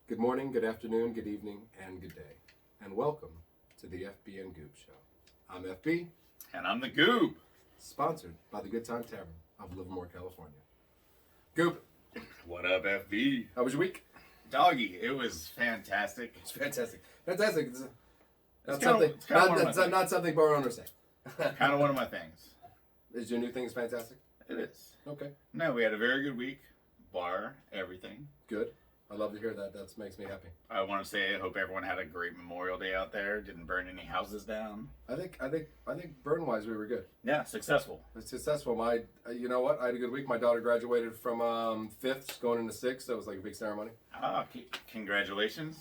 Good morning, good afternoon, good evening, and good day. And welcome to the FB and Goob Show. I'm FB. And I'm the goob. Sponsored by the Good Time Tavern of Livermore, California. Goob. What up, FB? How was your week? Doggy, it was fantastic. It's fantastic. Fantastic. It's not something bar owners say. Kind of one of my things. Is your new thing fantastic? It is. Okay. No, we had a very good week. Bar, everything. Good. I love to hear that. That makes me happy. I want to say I hope everyone had a great Memorial Day out there. Didn't burn any houses down. I think burn wise we were good. Yeah, successful. It's successful. You know what? I had a good week. My daughter graduated from fifth, going into sixth. So it was like a big ceremony. Ah, congratulations.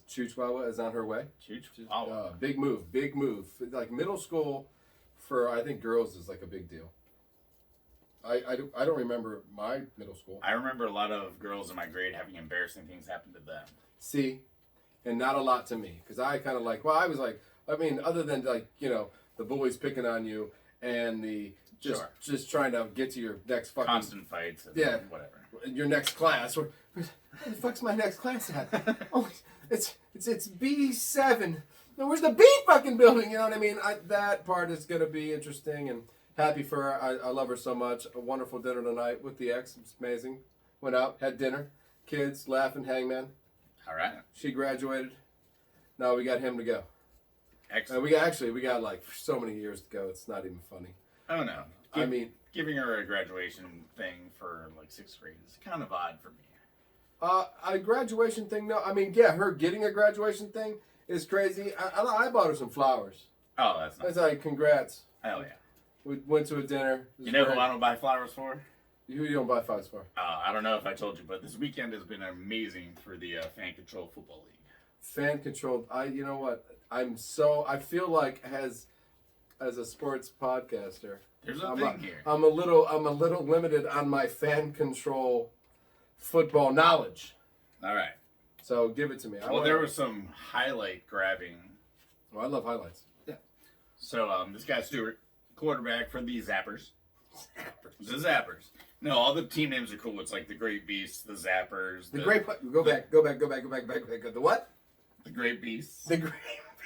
Chuchwawa is on her way. Chuchwawa. Big move. Like middle school for I think girls is like a big deal. I don't remember my middle school. I remember a lot of girls in my grade having embarrassing things happen to them. See, and not a lot to me because I kind of I was like, I mean, other than like the bullies picking on you and the just trying to get to your next fucking constant fights. And whatever. Your next class. Where the fuck's my next class at? Oh, it's B7. No, where's the B fucking building? You know what I mean? That part is gonna be interesting and. Happy for her. I love her so much. A wonderful dinner tonight with the ex. It's amazing. Went out, had dinner. Kids, laughing, hangman. All right. She graduated. Now we got him to go. Excellent. We got like so many years to go. It's not even funny. Oh, no. Giving her a graduation thing for like 6th grade is kind of odd for me. A graduation thing, no. I mean, yeah, her getting a graduation thing is crazy. I bought her some flowers. Oh, that's nice. That's like, congrats. Hell yeah. We went to a dinner. You know who I don't buy flowers for? Who you don't buy flowers for? I don't know if I told you, but this weekend has been amazing for the Fan Control Football League. Fan controlled. You know what? I feel like as a sports podcaster, there's a thing here. I'm a little limited on my fan control football knowledge. All right. So give it to me. There was some highlight grabbing. Well, I love highlights. Yeah. So this guy Stewart. Quarterback for the Zappers. The Zappers. No, all the team names are cool. It's like the Great Beasts, the Zappers. Go back. The what? The Great Beasts. The Great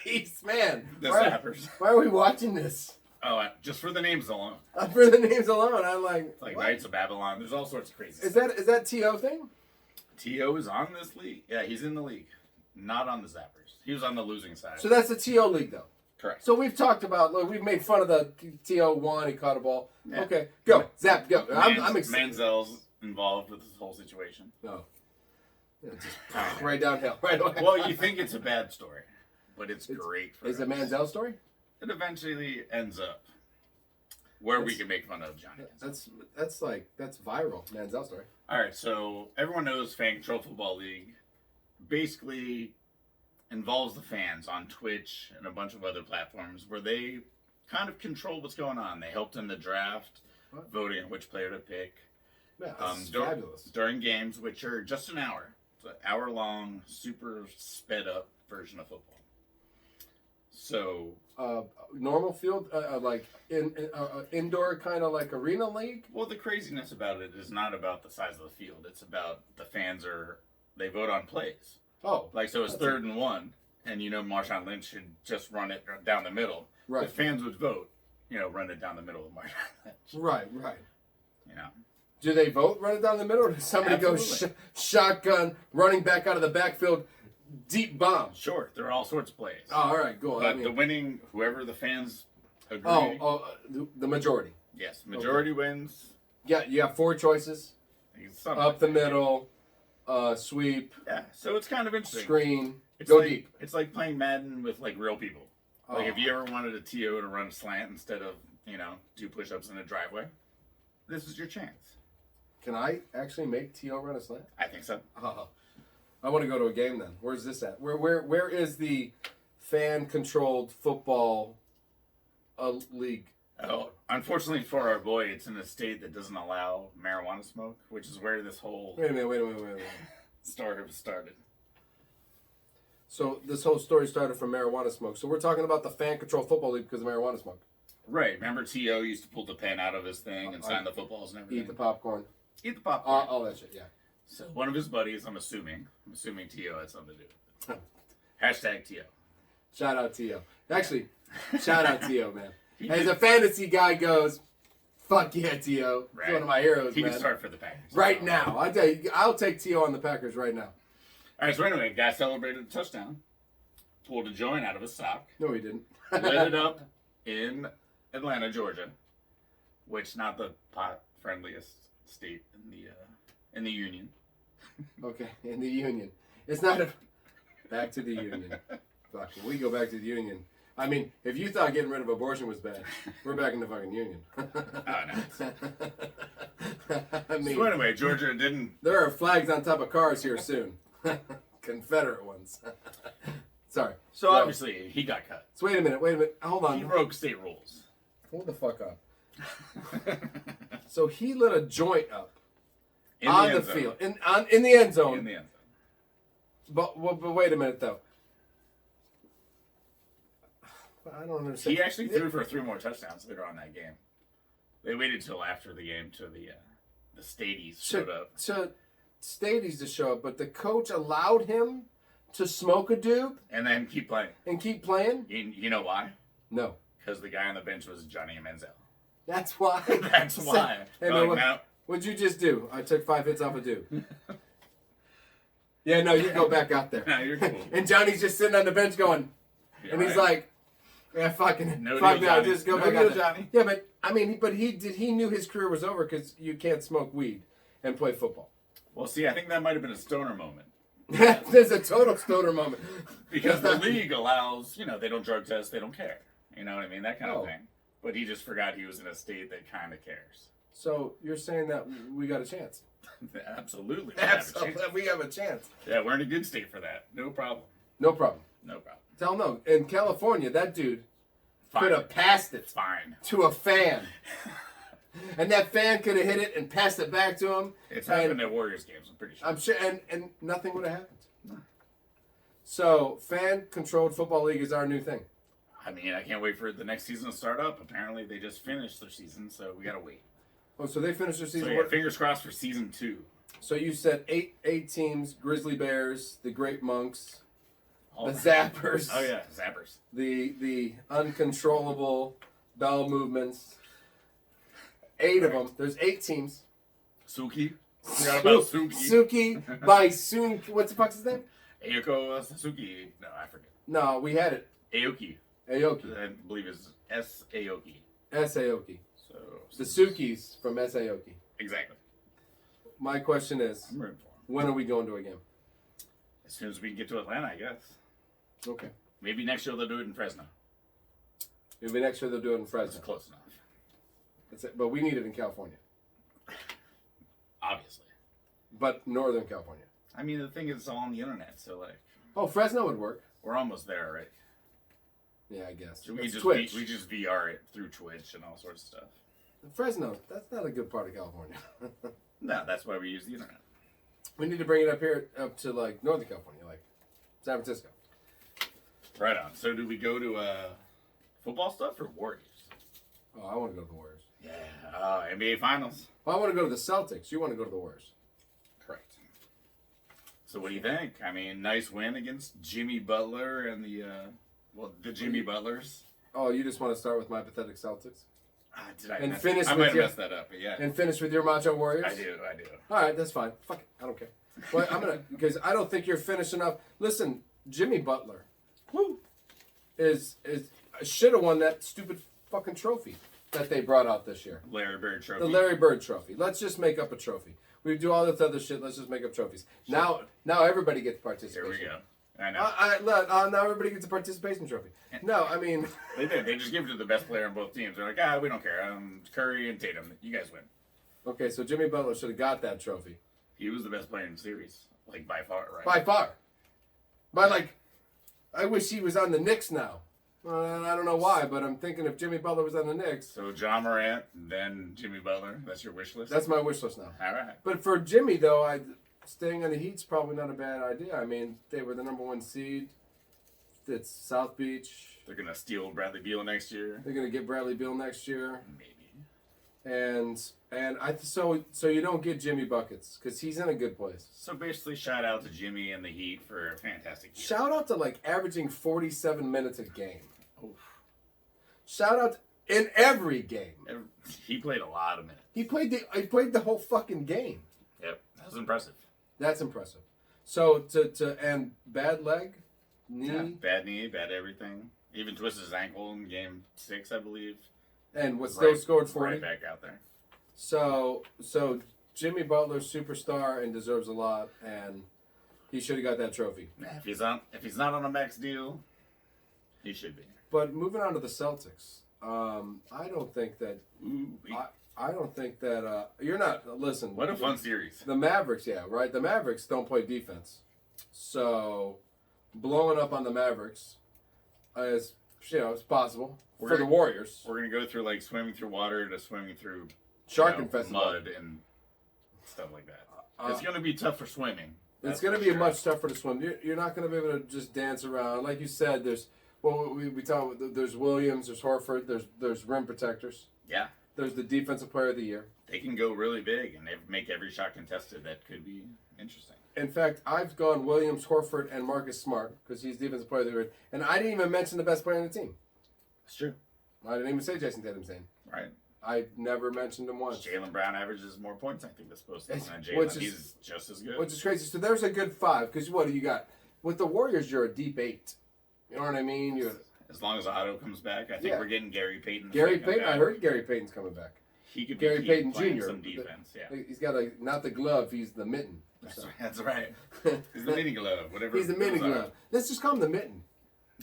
Beasts, man. The Zappers. Why are we watching this? Oh, just for the names alone. For the names alone, I'm like. Like Knights of Babylon. There's all sorts of crazy Is stuff. that T.O. thing? T.O. is on this league. Yeah, he's in the league. Not on the Zappers. He was on the losing side. So that's the T.O. league, though. Correct. So we've talked about, we've made fun of the T.O.1, he caught a ball. Yeah. Okay, go. Zap, go. I'm excited. Manziel's involved with this whole situation. No. Yeah, just right downhill. Right away. Well, you think it's a bad story, but it's great for us. Is it Manziel story? It eventually ends up where we can make fun of Johnny. That's viral, Manziel story. All right, so everyone knows Fan Control Football League basically involves the fans on Twitch and a bunch of other platforms where they kind of control what's going on. They helped in the draft, voting on which player to pick. Yeah, that's fabulous. During games, which are just an hour. It's an hour-long, super sped-up version of football. So... normal field, like indoor kind of like arena league? Well, the craziness about it is not about the size of the field. It's about the fans they vote on plays. Oh. Like, so it's 3rd and 1, and Marshawn Lynch should just run it down the middle. Right. The fans would vote, run it down the middle of Marshawn Right. Lynch. Do they vote run it down the middle, or does somebody go shotgun, running back out of the backfield, deep bomb? Sure, there are all sorts of plays. Oh, all right, go on. But the winning, whoever the fans agree. The majority. Yes, majority wins. Yeah, you have 4 choices. Up the middle. Sweep. Yeah, so it's kind of interesting. Screen. Go deep. It's like playing Madden with like real people. Like if you ever wanted a TO to run a slant instead of, 2 push-ups in a driveway, this is your chance. Can I actually make T.O. run a slant? I think so. I want to go to a game then. Where's this at? Where is the fan-controlled football league? Oh, unfortunately for our boy, it's in a state that doesn't allow marijuana smoke, which is where this whole Wait a minute. story started. So this whole story started from marijuana smoke. So we're talking about the fan-controlled football league because of marijuana smoke. Right. Remember T.O. used to pull the pen out of his thing and sign the footballs and everything? Eat the popcorn. Eat the popcorn. All that shit, yeah. So one of his buddies, I'm assuming T.O. had something to do with it. Hashtag T.O. Shout out T.O. Actually, shout out T.O., man. As a fantasy guy goes, fuck yeah, T.O. Right. He's one of my heroes, He man. can start for the Packers. Right now. I tell you, I'll take T.O. on the Packers right now. All right, so anyway, guy celebrated a touchdown, pulled a joint out of his sock, No, he didn't. lit it up in Atlanta, Georgia, which not the pot friendliest state in the union. Okay, in the union. It's not a... Back to the union. Fuck, when we go back to the union. I mean, if you thought getting rid of abortion was bad, we're back in the fucking union. Oh, no. I mean, So anyway, Georgia didn't. there are flags on top of cars here soon. Confederate ones. Sorry. So obviously he got cut. So wait a minute. Hold on. He broke state rules. Hold the fuck up. So he lit a joint up In on the end zone. field, in the end zone. In the end zone. But wait a minute though. I don't understand. He actually threw for 3 more touchdowns later on that game. They waited till after the game till the Stadies showed up. To Stadies to show up, but the coach allowed him to smoke a doob And then keep playing. and keep playing? You know why? No. Because the guy on the bench was Johnny Manziel. That's why. That's why. Hey, Like, man, now, what'd you just do? I took 5 hits off a doob. Yeah, no, you go back out there. no, you're cool. And Johnny's just sitting on the bench going, You're and he's right. like, yeah, fucking, No fuck deal, that, Johnny. just go No back deal, out there. Johnny. Yeah, but, I mean, he knew his career was over because you can't smoke weed and play football. Well, see, I think that might have been a stoner moment. There's a total stoner moment. Because the league allows, they don't drug test, they don't care. You know what I mean? That kind Oh. of thing. But he just forgot he was in a state that kind of cares. So you're saying that we got a chance? Absolutely. Absolutely, we have a chance. Yeah, we're in a good state for that. No problem. No problem. No problem. Tell no. In California, that dude Fine. could have passed it Fine. to a fan. And that fan could have hit it and passed it back to him. It's And happened at Warriors games, I'm pretty sure. I'm sure, and nothing would have happened. So, fan-controlled football league is our new thing. I mean, I can't wait for the next season to start up. Apparently, they just finished their season, so we gotta wait. Oh, so they finished their So season. yeah, fingers crossed for season 2. So you said eight teams: Grizzly Bears, the Great Monks, All the that. Zappers. Oh yeah, Zappers. The uncontrollable bowel movements. 8 of them. There's 8 teams. Suki. Forgot about Suki. Suki by Soon. What's the fuck's his name? Ayoko Suki. No, I forget. No, we had it. Aoki. Aoki. I believe it's S. Aoki. S. Aoki. So The Sukis from S. Aoki. exactly. My question is, I'm rooting for him. when are we going to a game? As soon as we can get to Atlanta, I guess. Okay. Maybe next year they'll do it in Fresno. Maybe next year they'll do it in That's Fresno. close enough. That's it. But we need it in California. Obviously. But Northern California. I mean, the thing is, it's all on the internet, so like Oh, Fresno would work. we're almost there already. Yeah, I guess. So we It's just Twitch. we just VR it through Twitch and all sorts of stuff. Fresno, that's not a good part of California. No, that's why we use the internet. We need to bring it up here, up to like Northern California, like San Francisco. Right on. So do we go to football stuff or Warriors? Oh, I want to go to the Warriors. Yeah, NBA Finals. Well, I want to go to the Celtics. You want to go to the Warriors. Correct. So what do you think? I mean, nice win against Jimmy Butler and the Jimmy Butlers. Oh, you just want to start with my pathetic Celtics? Did I And mess finish I with might have your- messed that up, but yeah. And finish with your Macho Warriors? I do. All right, that's fine. Fuck it. I don't care. Well, I'm going to, because I don't think you're finished enough. Listen, Jimmy Butler should have won that stupid fucking trophy that they brought out this year. Larry Bird trophy. The Larry Bird trophy. Let's just make up a trophy. We do all this other shit. Let's just make up trophies. Now everybody gets participation. Here we go. I know. Now everybody gets a participation trophy. No, I mean, They did. They just give it to the best player on both teams. They're like, we don't care. Curry and Tatum. You guys win. okay, so Jimmy Butler should have got that trophy He was the best player in the series, like by far, right? by far. But like, I wish he was on the Knicks now. I don't know why, but I'm thinking if Jimmy Butler was on the Knicks, So John Morant, then Jimmy Butler. That's your wish list. that's my wish list now. All right. But for Jimmy though, staying on the Heat's probably not a bad idea. I mean, they were the #1 seed. It's South Beach. They're gonna steal Bradley Beal next year. They're gonna get Bradley Beal next year. Maybe. So you don't get Jimmy buckets because he's in a good place. So basically, shout out to Jimmy and the Heat for a fantastic year. Shout out to like averaging 47 minutes a game. Oof. Shout out in every game. He played a lot of minutes. He played the whole fucking game. Yep, that was impressive. That's impressive. So and bad leg, knee, Yeah, bad knee, bad everything. Even twisted his ankle in game 6, I believe. and was still scored 40. Right back out there. So Jimmy Butler's superstar and deserves a lot, and he should have got that trophy. Yeah, if he's not on a max deal, he should be. But moving on to the Celtics, I don't think that. I don't think that you're not. Listen, What a fun series. the Mavericks, yeah, right. The Mavericks don't play defense, so blowing up on the Mavericks is it's possible for the Warriors. We're gonna go through like swimming through water to swimming through Shark infested mud and stuff like that. It's gonna be tough for swimming. It's going to be much tougher to swim. You're not going to be able to just dance around. Like you said, we talk. There's Williams, there's Horford, there's rim protectors. Yeah. There's the defensive player of the year. They can go really big and they make every shot contested. That could be interesting. In fact, I've gone Williams, Horford, and Marcus Smart because he's defensive player of the year. And I didn't even mention the best player on the team. That's true. I didn't even say Jason Tatum's name. Right. I never mentioned him once. Jaylen Brown averages more points, I think, this postseason than Which Jaylen. is- He's just as good. Which is crazy. So there's a good 5 because what do you got? With the Warriors, you're a deep 8. You know what I mean? As long as Otto comes back, I think Yeah. we're getting Gary Payton. Gary second Payton. back. I heard Gary Payton's coming back. He could Gary be Payton playing Jr. some defense. Yeah, He's got not the glove. He's the mitten. that's right. He's the mini glove, whatever. He's the mini those are. glove. Let's just call him the mitten.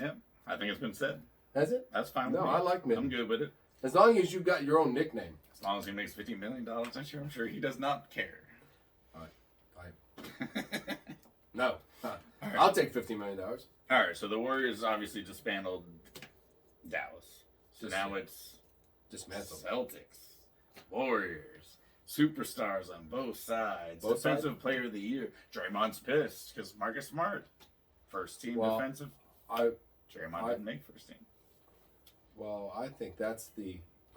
Yeah, I think it's been said. Has it? That's fine. No, with me. I like mitten. I'm good with it. As long as you got your own nickname. As long as he makes $50 million next year, I'm sure he does not care. No. Huh. All right. I'll take $50 million. All right, so the Warriors obviously dismantled Dallas. So now it's Dismantled. Celtics, Warriors, superstars on both sides. Both Defensive sides? Player of the Year. Draymond's pissed because Marcus Smart, first team Well, defensive. Draymond didn't make first team.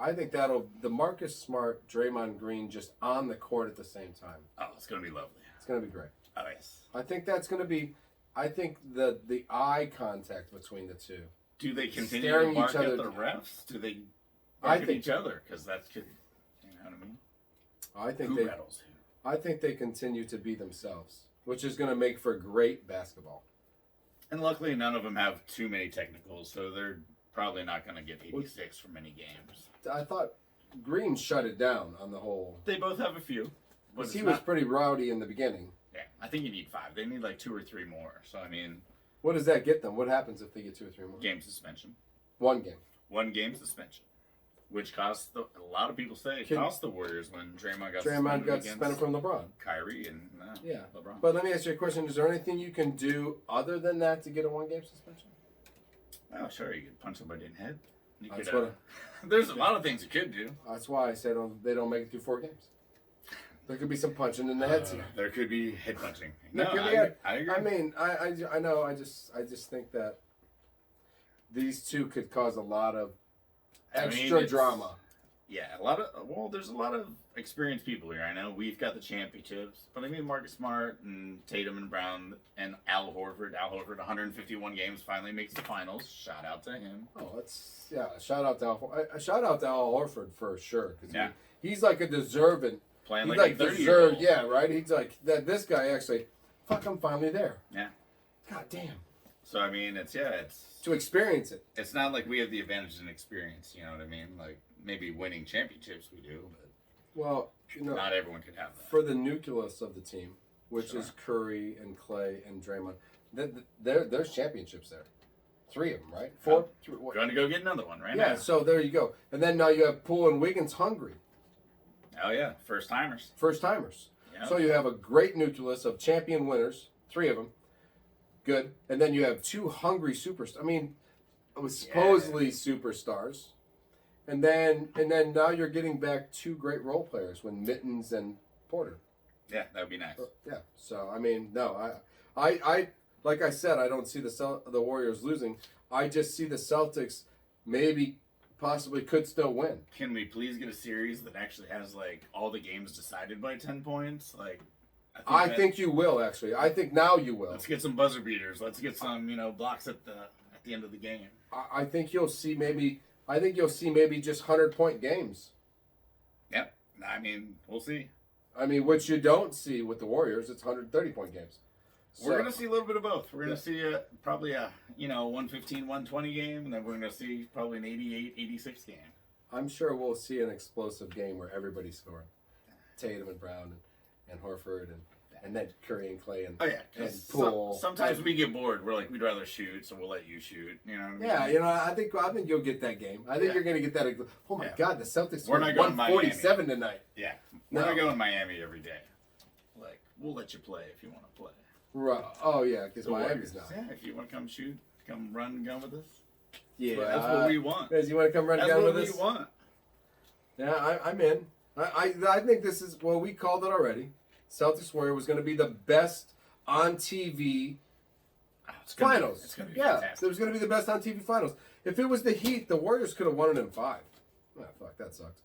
I think that'll the Marcus Smart, Draymond Green just on the court at the same time. Oh, it's gonna be lovely. It's gonna be great. Oh yes. I think that's gonna be. I think the eye contact between the two. Do they continue Staring to bark each other at the down. refs? Do they I bark at think- each other? Because that's could, you know what I mean? I think Who they. battles who? I think they continue to be themselves, which is going to make for great basketball. And luckily, none of them have too many technicals, so they're probably not going to get 86 for many games. I thought Green shut it down on the whole. They both have a few. But Because he it's was not- pretty rowdy in the beginning. Yeah, I think you need 5. They need like 2 or 3 more. So, I mean, What does that get them? What happens if they get 2 or 3 more? game suspension. 1 game. 1 game suspension. Which cost, a lot of people say, it cost the Warriors when Draymond got Draymond got against suspended from LeBron. Kyrie and Yeah. LeBron. But let me ask you a question. Is there anything you can do other than that to get a 1 game suspension? Oh, sure, you could punch somebody in the head. You That's could, what there's a lot of things you could do. That's why I said they don't make it through 4 games. There could be some punching in the heads here. There could be head punching. There No, could be I agree. I mean, I know. I just think that these two could cause a lot of extra it's- drama. Yeah, there's a lot of experienced people here. I know we've got the championships, but I mean Marcus Smart and Tatum and Brown and Al Horford. Al Horford, 151 games, finally makes the finals. Shout out to him. Oh, shout out to Al Horford for sure because Yeah. he's like a deserving. Playing He's like like a 30 deserved. Yeah, right. He's like that. This guy actually. Fuck, I'm finally there. Yeah. God damn. So I mean, it's To experience it. it's not like we have the advantage in experience. You know what I mean? Like maybe winning championships we do, but Well, not everyone could have that. for the nucleus of the team, which Sure. is Curry and Clay and Draymond, there's championships there. 3 of them, right? 4. Oh. 3, what? Going to go get another one right Yeah. now. So there you go. And then now you have Poole and Wiggins hungry, Oh yeah, first timers. first timers. Yeah. So you have a great nucleus of champion winners, 3 of them. Good. And then you have 2 hungry superstars. I mean, it was supposedly superstars. And then now you're getting back 2 great role players when Mittens and Porter. Yeah, that would be nice. Yeah. So I mean, no, I like I said, I don't see the Warriors losing. I just see the Celtics maybe possibly could still win. Can we please get a series that actually has like all the games decided by 10 points? Like, I think you will actually. I think now you will. Let's get some buzzer beaters. Let's get some blocks at the end of the game. I think you'll see maybe. I think you'll see maybe just 100-point games. Yep. I mean, we'll see. I mean, which you don't see with the Warriors. It's 130-point games. We're going to see a little bit of both. We're going to see probably a 115, 120 game, and then we're going to see probably an 88, 86 game. I'm sure we'll see an explosive game where everybody's scoring. Tatum and Brown and Horford and then Curry and Clay and Poole. Sometimes we get bored. We're like, we'd rather shoot, so we'll let you shoot. You know what I mean? Yeah, I think you'll get that game. I think you're going to get that. Oh my God, the Celtics we're not going 147 tonight. Yeah, we're not going Miami every day. Like, we'll let you play if you want to play. Right. Oh yeah, because Miami's not. Yeah, if you want to come shoot, come run and gun with us. Yeah, that's what we want. You want to come run and gun with us? That's what we want. Yeah, I'm in. I think this is we called it already. Celtics Warrior was going to be the best on TV finals. It's going to be fantastic. It was going to be the best on TV finals. If it was the Heat, the Warriors could have won it in 5. Oh, fuck, that sucked.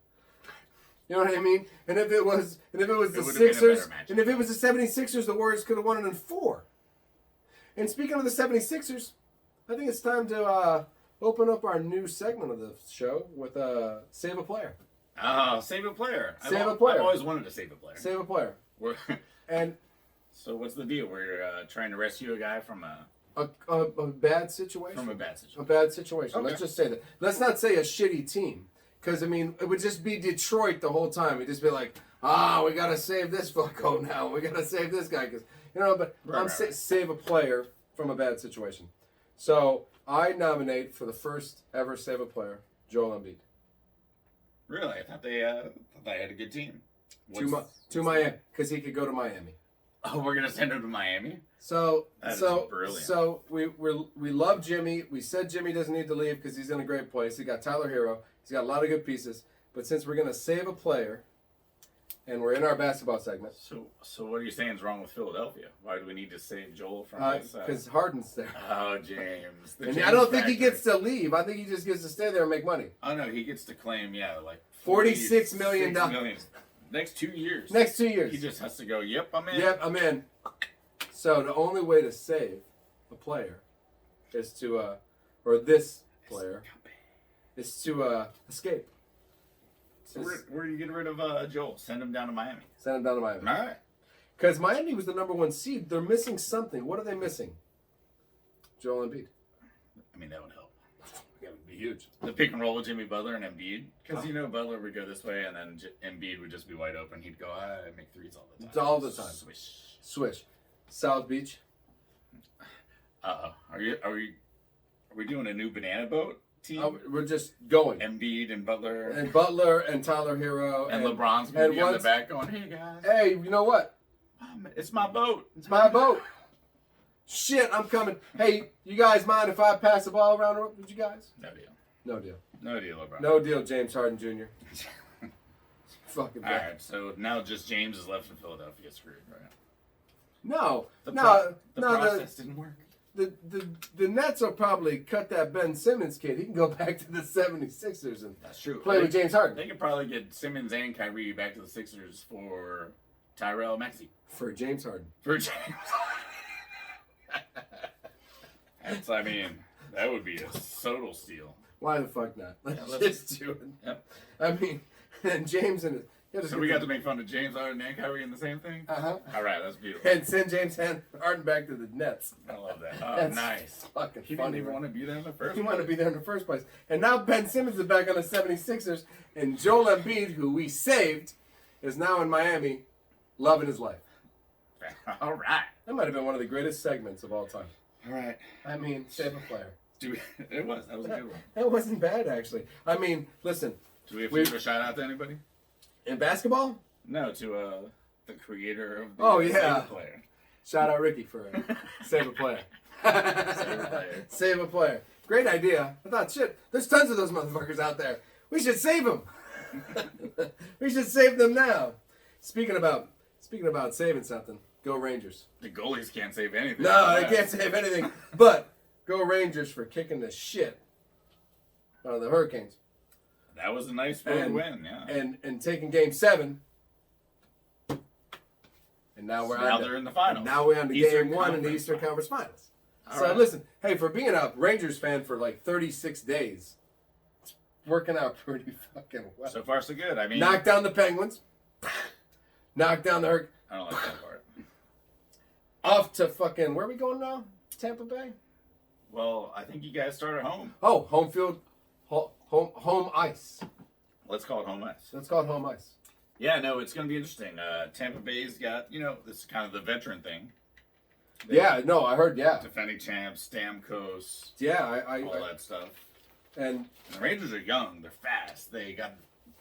You know what I mean? And if it was the Sixers, and if it was the 76ers, the Warriors could have won it in 4. And speaking of the 76ers, I think it's time to open up our new segment of the show with Save a Player. Save a player. Save a player. I've always wanted to save a player. Save a player. And so what's the deal? We're trying to rescue a guy from a bad situation. From a bad situation. A bad situation. Okay. Let's just say that. Let's not say a shitty team. Because, I mean, it would just be Detroit the whole time. It'd just be like, we got to save this fucko now. We got to save this guy. Because, save a player from a bad situation. So, I nominate for the first ever save a player, Joel Embiid. Really? I thought they had a good team. To Miami. Because he could go to Miami. Oh, we're going to send him to Miami? So, brilliant. So, we love Jimmy. We said Jimmy doesn't need to leave because he's in a great place. He got Tyler Hero. He's got a lot of good pieces. But since we're going to save a player, and we're in our basketball segment. So what are you saying is wrong with Philadelphia? Why do we need to save Joel from this? Because Harden's there. Oh, James. And I don't think he gets to leave. I think he just gets to stay there and make money. Oh, no, he gets to claim, like $46 million. Next 2 years. Next 2 years. He just has to go, yep, I'm in. Yep, I'm in. So the only way to save a player is to, or this player, is to escape. So where do you get rid of Joel? Send him down to Miami. Send him down to Miami. All right. Because Miami was the number 1 seed. They're missing something. What are they missing? Joel Embiid. I mean, that would help. That would be huge. The pick and roll with Jimmy Butler and Embiid. Because, Butler would go this way, and then Embiid would just be wide open. He'd go, I make threes all the time. All the time. Swish. South Beach. Uh-oh. Are we doing a new banana boat team? We're just going. Embiid and Butler. And Butler and Tyler Hero. And LeBron's going to be on the back going, hey, guys. Hey, you know what? It's my boat. It's my boat. Shit, I'm coming. Hey, you guys mind if I pass the ball around with you guys? No deal. No deal. No deal, LeBron. No deal, James Harden Jr. Fucking bad. All right, so now just James is left in Philadelphia screwed, right? No. The process didn't work. The Nets will probably cut that Ben Simmons kid. He can go back to the 76ers and That's true. play with James Harden. They could probably get Simmons and Kyrie back to the Sixers for Tyrell Maxey. For James Harden. For James. That would be a total steal. Why the fuck not? Let's just do it. Yep. I mean, and James and so we got to make fun of James Harden and Kyrie in the same thing? Uh-huh. All right, that's beautiful. And send James Harden back to the Nets. I love that. Oh, that's nice. Fucking he funny. Didn't even want to be there in the first place. He wanted to be there in the first place. And now Ben Simmons is back on the 76ers, and Joel Embiid, who we saved, is now in Miami, loving his life. All right. That might have been one of the greatest segments of all time. All right. I mean, save a player. It was. That was a good one. That wasn't bad, actually. I mean, listen. Do we have to give a shout out to anybody? In basketball? No, to the creator of the Save a player. Shout out Ricky for save a player. Save a player. Save a player. Great idea. I thought, shit, there's tons of those motherfuckers out there. We should save them. We should save them now. Speaking about saving something, go Rangers. The goalies can't save anything. No, they can't save anything. But go Rangers for kicking the shit out of the Hurricanes. That was a nice road win, yeah. And taking Game 7. And now they're in the finals. Now we're on to Eastern Game 1 in the Conference Eastern Conference Finals. All So right. listen, hey, for being a Rangers fan for like 36 days, it's working out pretty fucking well. So far, so good. I mean, Knock down the Penguins. Knock down the Hurricanes. I don't like that part. Off to fucking, where are we going now? Tampa Bay? Well, I think you guys start at home. Oh, home field, home ice. Let's call it home ice. Let's call it home ice. Yeah, no, it's going to be interesting. Tampa Bay's got, this is kind of the veteran thing. Yeah, no, I heard, yeah. Defending champs, Stamkos, Yeah, all that stuff. And And the Rangers are young. They're fast. They got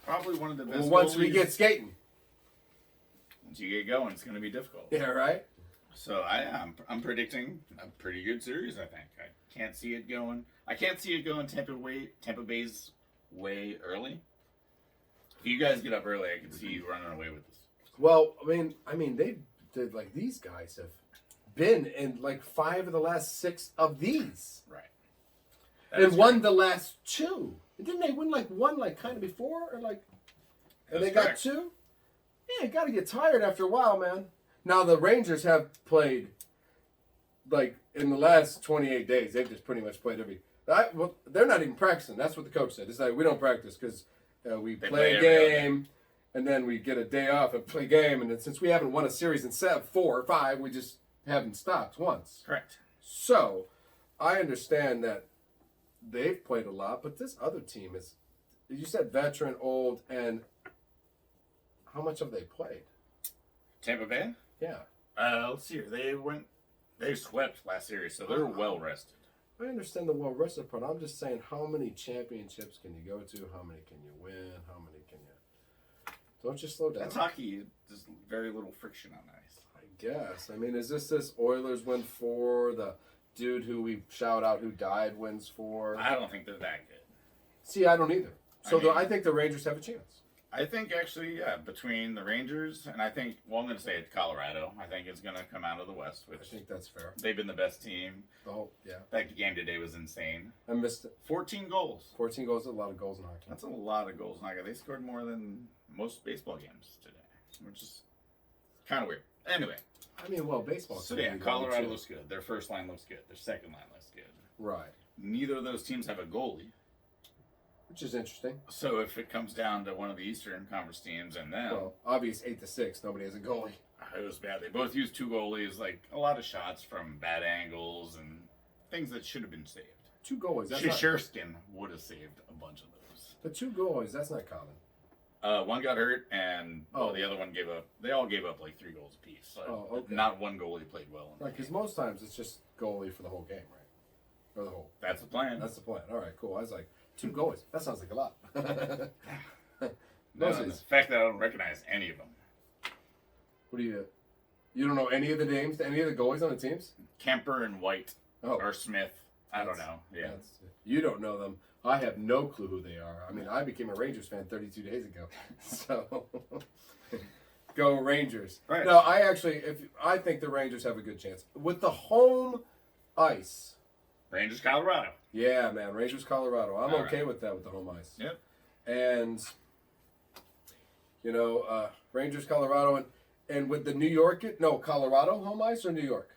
probably one of the best once we goalies. get skating. Once you get going, it's going to be difficult. Yeah, right? So I'm predicting a pretty good series. I think I can't see it going. I can't see it going Tampa Bay's way early. If you guys get up early, I can see you running away with this. Well, I mean, they did, like, these guys have been in, like, 5 of the last 6 of these. Right. And won the last 2. Didn't they win, like, one, like, kind of before? Or, like, and they got correct. 2? Yeah, you got to get tired after a while, man. Now, the Rangers have played, like, in the last 28 days, they've just pretty much played well, they're not even practicing. That's what the coach said. It's like, we don't practice because we play a game, and then we get a day off and play a game. And then since we haven't won a series in 4 or 5, we just haven't stopped once. Correct. So, I understand that they've played a lot, but this other team is, you said veteran, old, and how much have they played? Tampa Bay? Yeah. Let's see here. They swept last series, so they're well rested. I understand the well-rested part. I'm just saying, how many championships can you go to? How many can you win? How many can you... Don't you slow down. That's hockey. There's very little friction on ice. I guess. I mean, is this Oilers win 4? The dude who we shout out who died wins 4? I don't think they're that good. See, I don't either. So I I think the Rangers have a chance. I think actually, yeah, between the Rangers and I'm going to say it's Colorado. I think it's going to come out of the West, which I think that's fair. they've been the best team. Oh, yeah. That game today was insane. I missed it. 14 goals. 14 goals is a lot of goals in hockey. That's a lot of goals. They scored more than most baseball games today, which is kind of weird. Anyway. I mean, well, baseball. So, yeah, Colorado looks good. Their first line looks good. Their second line looks good. Right. Neither of those teams have a goalie. Which is interesting. So if it comes down to one of the Eastern Conference teams and them, Well, obvious 8-6. Nobody has a goalie. it was bad. They both used 2 goalies, like a lot of shots from bad angles and things that should have been saved. 2 goalies. That's not, Sherskin would have saved a bunch of those. but 2 goalies, that's not common. One got hurt, and the other one gave up. They all gave up like 3 goals apiece. So okay. not one goalie played well. Right, because most times it's just goalie for the whole game, right? Or the whole. That's the plan. That's the plan. All right, cool. I was like, 2 goalies. That sounds like a lot. No, the fact that I don't recognize any of them. What do you don't know any of the names, any of the goalies on the teams? Kemper and White Oh. or Smith. I don't know. Yeah. You don't know them. I have no clue who they are. I mean, I became a Rangers fan 32 days ago. So, go Rangers. Right. No, I think the Rangers have a good chance. With the home ice. Rangers, Colorado. Yeah, man. Rangers, Colorado. I'm All okay right. with that with the home ice. Yep. And, Rangers, Colorado. And with the New York, Colorado home ice or New York?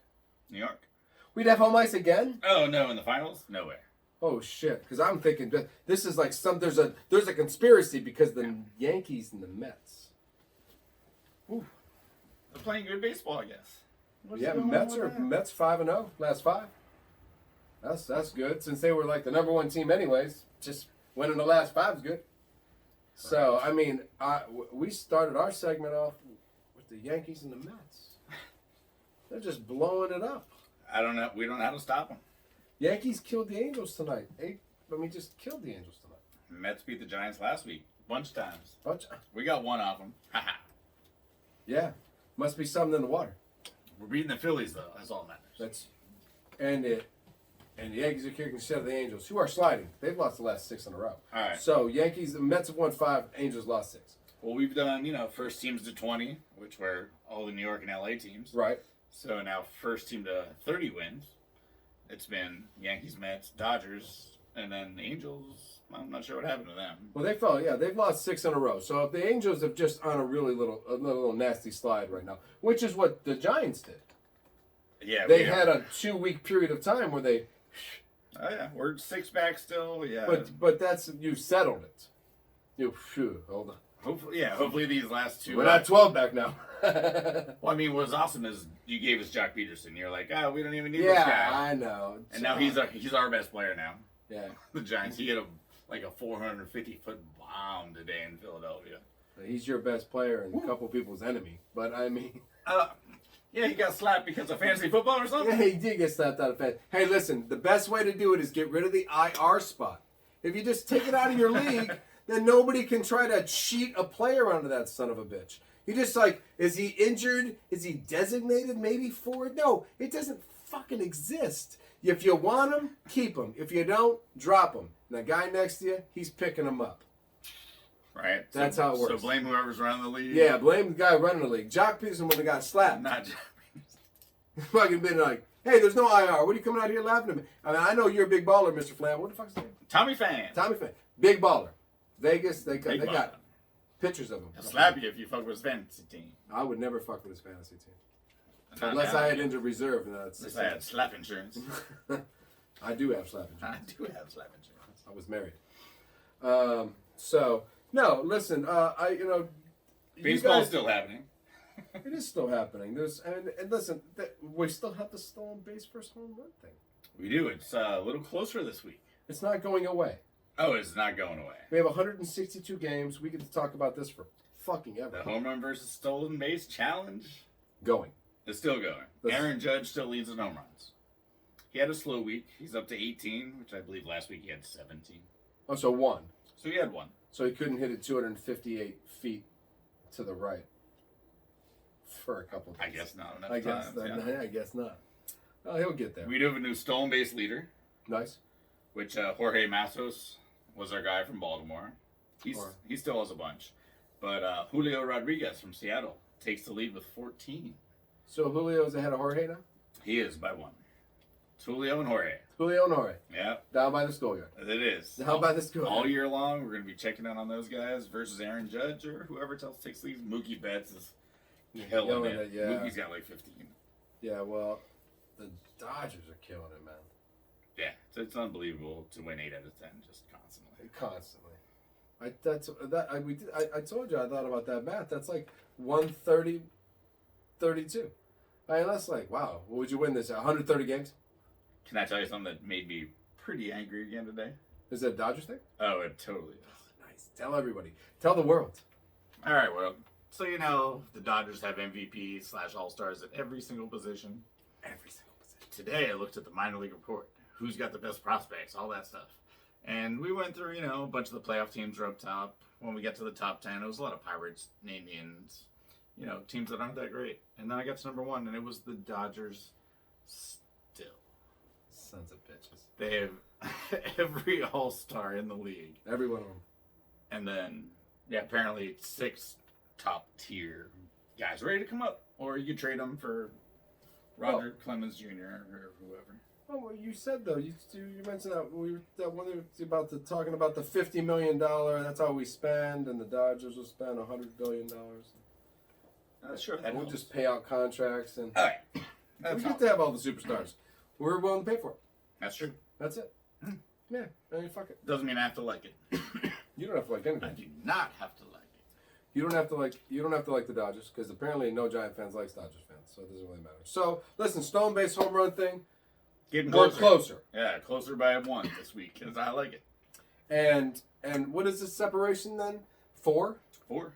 New York. We'd have home ice again? Oh, no, in the finals? No way. Oh shit! Because I'm thinking this is like there's a conspiracy because the Yankees and the Mets. They're playing good baseball, I guess. Yeah, Mets 5-0 last 5. That's good since they were like the number 1 team anyways. Just winning the last 5 is good. So I mean, we started our segment off with the Yankees and the Mets. They're just blowing it up. I don't know. We don't know how to stop them. Yankees killed the Angels tonight. Just killed the Angels tonight. Mets beat the Giants last week. Bunch of times. We got 1 off them. Yeah, must be something in the water. We're beating the Phillies, though. That's all that matters. And the Yankees are kicking instead of the Angels, who are sliding. They've lost the last 6 in a row. All right. So the Mets have won 5. Angels lost 6. Well, we've done, first teams to 20, which were all the New York and LA teams. Right. So now first team to 30 wins. It's been Yankees, Mets, Dodgers, And then the Angels, I'm not sure what happened to them. Well, they fell. Yeah, they've lost 6 in a row. So if the Angels have just on a really little nasty slide right now, which is what the Giants did. Yeah, They had a 2-week period of time where they. Oh yeah, we're 6 back still. Yeah, But that's you settled it. Hold on. Hopefully these last 2. We're not 12 back now. Well, I mean, what's awesome is you gave us Jock Peterson. You're like, we don't even need this guy. Yeah, I know. And now he's our best player now. Yeah. The Giants. He hit a 450-foot bomb today in Philadelphia. He's your best player and a couple people's enemy. But I mean. Yeah, he got slapped because of fantasy football or something? Yeah, he did get slapped out of fantasy. Hey, listen, the best way to do it is get rid of the IR spot. If you just take it out of your league, then nobody can try to cheat a player onto that son of a bitch. You just is he injured? Is he designated maybe for it? No, it doesn't fucking exist. If you want him, keep him. If you don't, drop him. And the guy next to you, he's picking him up. Right. That's how it works. So blame whoever's running the league. Yeah, blame the guy running the league. Jock Peterson would have got slapped. Not Jock Peterson. Fucking been like, hey, there's no IR. What are you coming out here laughing at me? I mean, I know you're a big baller, Mr. Flam. What the fuck's his name? Tommy Pham. Tommy Pham. Big baller. Vegas, they got pictures of him. He'll slap you if you fuck with his fantasy team. I would never fuck with his fantasy team. Unless I had injured reserve. Unless I had slap insurance. I do have slap insurance. I do have slap insurance. I was married. No, listen, baseball's still happening. It is still happening. And listen, we still have the stolen base first home run thing. We do. It's a little closer this week. It's not going away. Oh, it's not going away. We have 162 games. We get to talk about this for fucking ever. The home run versus stolen base challenge going. It's still going. Aaron Judge still leads in home runs. He had a slow week. He's up to 18, which I believe last week he had 17. Oh, so 1. So he had 1. So he couldn't hit it 258 feet to the right for a couple of days. I guess not enough I guess not. Oh, he'll get there. We do have a new stolen base leader. Nice. Which Jorge Massos was our guy from Baltimore. He still has a bunch. But Julio Rodriguez from Seattle takes the lead with 14. So Julio's ahead of Jorge now? He is by 1. It's Julio and Jorge. Yeah. Down by the schoolyard. It is. Down by the schoolyard. All year long, we're going to be checking in on those guys versus Aaron Judge or whoever else takes these. Mookie Betts is killing it. Yeah. Mookie's got 15. Yeah, well, the Dodgers are killing it, man. Yeah, it's unbelievable to win 8 out of 10 just constantly. I told you I thought about that math. That's like 130, 32. I mean, that's like, wow. What would you win this? 130 games? Can I tell you something that made me pretty angry again today? Is that a Dodgers thing? Oh, it totally is. Oh, nice. Tell everybody. Tell the world. All right, well, so the Dodgers have MVP / All-Stars at every single position. Every single position. Today I looked at the minor league report. Who's got the best prospects, all that stuff. And we went through, a bunch of the playoff teams are up top. When we got to the top 10, it was a lot of Pirates, Indians, teams that aren't that great. And then I got to number 1, and it was the Dodgers still. Sons of bitches. They have every all-star in the league. Every one of them. And then, apparently 6 top-tier guys ready to come up. Or you could trade them for Roger Clemens Jr. or whoever. Oh, well, you said though. You mentioned that one talking about the $50 million. That's how we spend, and the Dodgers will spend $100 billion. Sure. We'll just pay out contracts, and all right. We get to have all the superstars. We're willing to pay for it. That's true. That's it. Yeah. I mean, fuck it. Doesn't mean I have to like it. You don't have to like anything. I do not have to like it. You don't have to like the Dodgers because apparently no Giant fans likes Dodgers fans, so it doesn't really matter. So listen, stone base home run thing. Getting closer. Yeah, closer by 1 this week because I like it. And what is the separation then? 4? 4.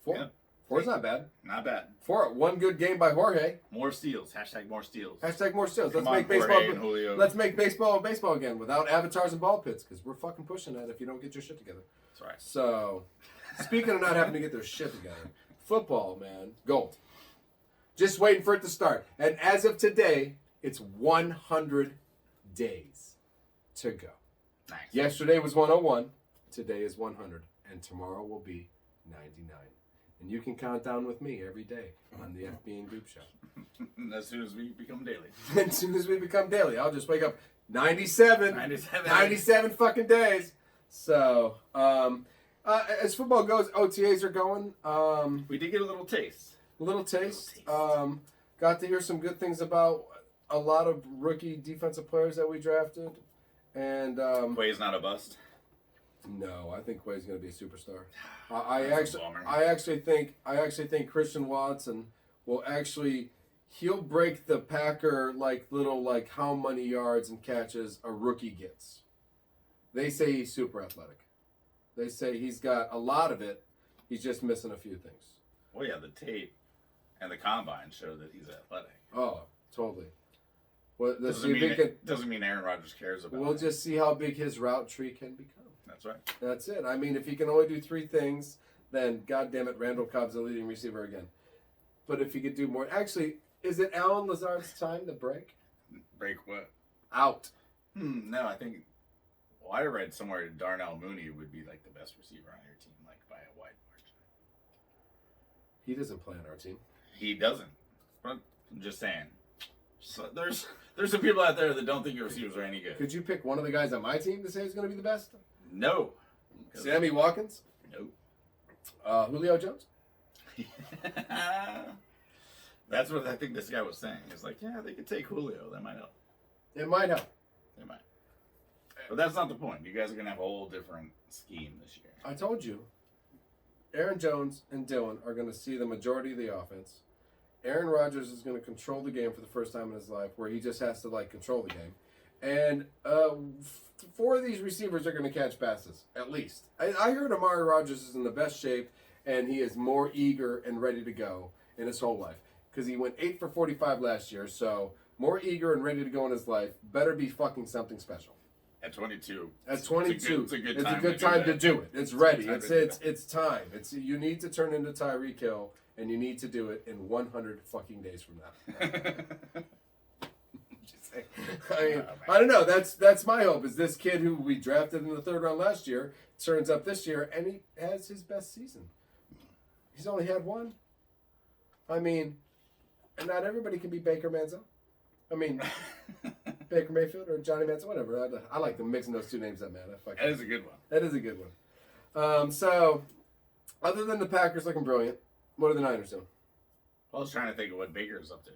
Yeah. 4's not bad. Not bad. 4. One good game by Jorge. More steals. #, more steals. # more steals. Let's make baseball. Let's make baseball again without avatars and ball pits because we're fucking pushing that if you don't get your shit together. That's right. So, speaking of not having to get their shit together, football, man, gold. Just waiting for it to start. And as of today, it's 100 days to go. Nice. Yesterday was 101. Today is 100. And tomorrow will be 99. And you can count down with me every day on the FB and Goob Show. As soon as we become daily. As soon as we become daily, I'll just wake up 97. 97 fucking days. So, as football goes, OTAs are going. We did get a little taste. Got to hear some good things about a lot of rookie defensive players that we drafted. And Quay's not a bust. no, I think Quay's going to be a superstar. That's a bummer. I actually think Christian Watson will he'll break the Packer little how many yards and catches a rookie gets. They say he's super athletic. They say he's got a lot of it. He's just missing a few things. Well, yeah, the tape and the combine show that he's athletic. Oh, totally. Well, Doesn't mean Aaron Rodgers cares about we'll it. just see how big his route tree can become. That's right. That's it. I mean, if he can only do 3 things, then goddamn it, Randall Cobb's the leading receiver again. But if he could do more, actually, is it Alan Lazard's time to break? Break what? Out. No, I think. Well, I read somewhere Darnell Mooney would be like the best receiver on your team, like by a wide margin. He doesn't play on our team. He doesn't. But I'm just saying. So there's some people out there that don't think your receivers are any good. Could you pick one of the guys on my team to say is going to be the best? No. Sammy Watkins? No. Julio Jones? That's what I think this guy was saying. He's like, yeah, they could take Julio. That might help. It might help. They might. But that's not the point. You guys are going to have a whole different scheme this year. I told you. Aaron Jones and Dylan are going to see the majority of the offense. Aaron Rodgers is going to control the game for the first time in his life, where he just has to control the game. And 4 of these receivers are going to catch passes, at least. I heard Amari Rodgers is in the best shape, and he is more eager and ready to go in his whole life. Because he went 8 for 45 last year, so more eager and ready to go in his life. Better be fucking something special. At 22. At 22, it's a good time to do it. It's ready. It's time. You need to turn into Tyreek Hill, and you need to do it in 100 fucking days from now. Just saying. I mean, I don't know. That's my hope. Is this kid who we drafted in the 3rd round last year turns up this year and he has his best season. He's only had 1. I mean, and not everybody can be Baker Manziel. I mean, Baker Mayfield or Johnny Manziel, whatever. I like them mixing those 2 names up, man. That is a good one. That is a good one. So, other than the Packers looking brilliant, what are the Niners doing? I was trying to think of what Baker's up to.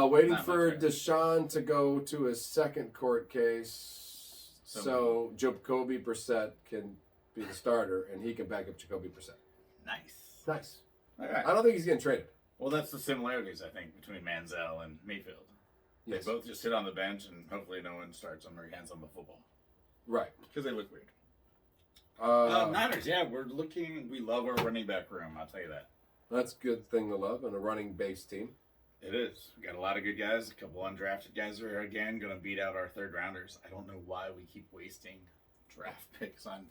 Waiting Not for much, right? Deshaun to go to his second court case, so Jacoby Brissett can be the starter and he can back up Jacoby Brissett. Nice. All right. I don't think he's getting traded. Well, that's the similarities, I think, between Manziel and Mayfield. Yes. They both just sit on the bench and hopefully no one starts them or hands them the football. Right. Because they look weird. Uh, Niners, yeah, we love our running back room, I'll tell you that. That's a good thing to love in a running-based team. It is. We got a lot of good guys. A couple undrafted guys are, again, going to beat out our 3rd rounders. I don't know why we keep wasting draft picks on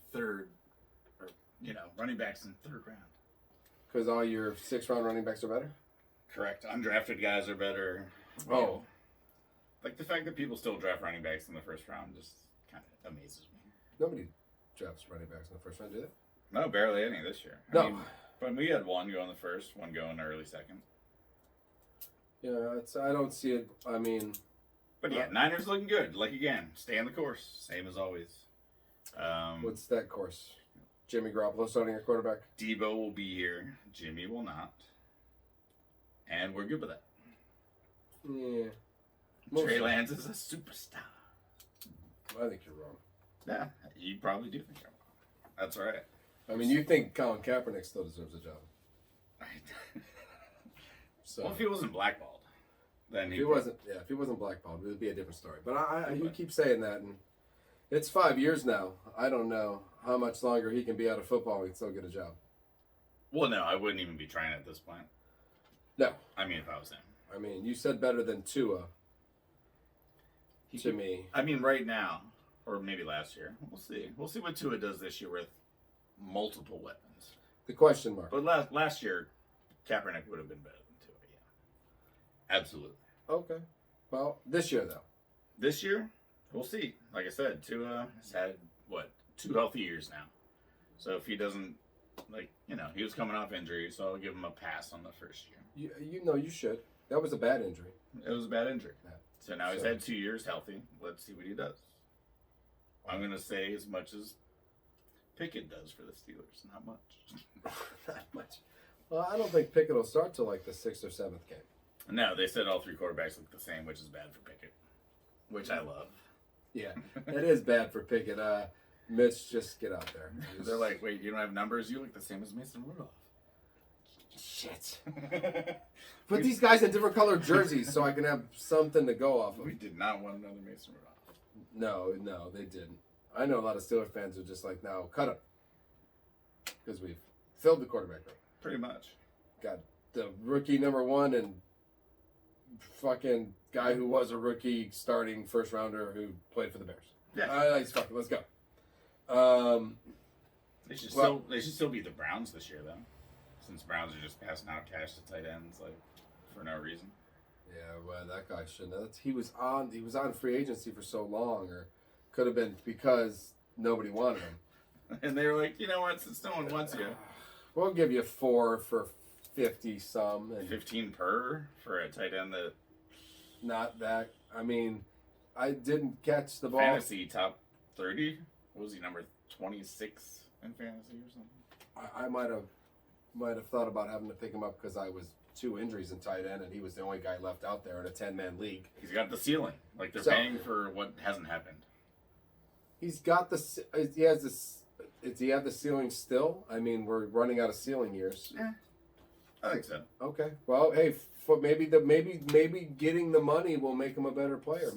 running backs in 3rd round. Because all your 6th-round running backs are better? Correct. Undrafted guys are better. Oh. Like the fact that people still draft running backs in the 1st round just kind of amazes me. Nobody drafts running backs in the 1st round, do they? No, barely any this year. No. I mean, but we had 1 go in the 1st, 1 go in the early 2nd. Yeah, I don't see it. I mean... But yeah, Niners looking good. Like, again, stay on the course. Same as always. What's that course? Jimmy Garoppolo starting at quarterback? Debo will be here. Jimmy will not. And we're good with that. Yeah. Trey Lance is a superstar. I think you're wrong. Yeah, you probably do think I'm wrong. That's all right. I mean, you think Colin Kaepernick still deserves a job. Right. So, Well, if he wasn't blackballed, then if he wasn't blackballed, it would be a different story. But you keep saying that, and it's 5 years now. I don't know how much longer he can be out of football and still get a job. Well, no, I wouldn't even be trying at this point. No. I mean, if I was him. I mean, you said better than Tua to me. I mean, right now, or maybe last year. We'll see. We'll see what Tua does this year with multiple weapons. The question mark. But last year, Kaepernick would have been better than Tua, yeah. Absolutely. Okay. Well, this year, though. This year, we'll see. Like I said, Tua has had, 2 healthy years now. So if he doesn't, he was coming off injury, so I'll give him a pass on the 1st year. You should. That was a bad injury. It was a bad injury. So now he's had 2 years healthy. Let's see what he does. I'm going to say as much as Pickett does for the Steelers. Not much. Not much. Well, I don't think Pickett will start till like the 6th or 7th game. No, they said all 3 quarterbacks look the same, which is bad for Pickett. Which I love. Yeah, it is bad for Pickett. Mitch, just get out there. They're like, wait, you don't have numbers? You look the same as Mason Rudolph. Shit. Put these guys in different colored jerseys so I can have something to go off of. We did not want another Mason Rudolph. No, they didn't. I know a lot of Steelers fans are just like, now cut him. Because we've filled the quarterback room. Pretty much. Got the rookie number 1 and fucking guy who was a rookie starting first rounder who played for the Bears. Yeah. Fuck it, let's go. They should still be the Browns this year, though. Since Browns are just passing out cash to tight ends, like, for no reason. Yeah, well, that guy shouldn't have. He was on free agency for so long, or could have been because nobody wanted him. And they were like, you know what, since no one wants you. We'll give you 4 for 50 some. And 15 per for a tight end that... Not that. I mean, I didn't catch the ball. Fantasy top 30? What was he, number 26 in fantasy or something? I might have thought about having to pick him up because I was 2 injuries in tight end, and he was the only guy left out there in a 10-man league. He's got the ceiling. Like, they're paying for what hasn't happened. He's got the... He has this... Does he have the ceiling still? I mean, we're running out of ceiling years. Yeah, I think so. Okay. Well, hey, maybe getting the money will make him a better player.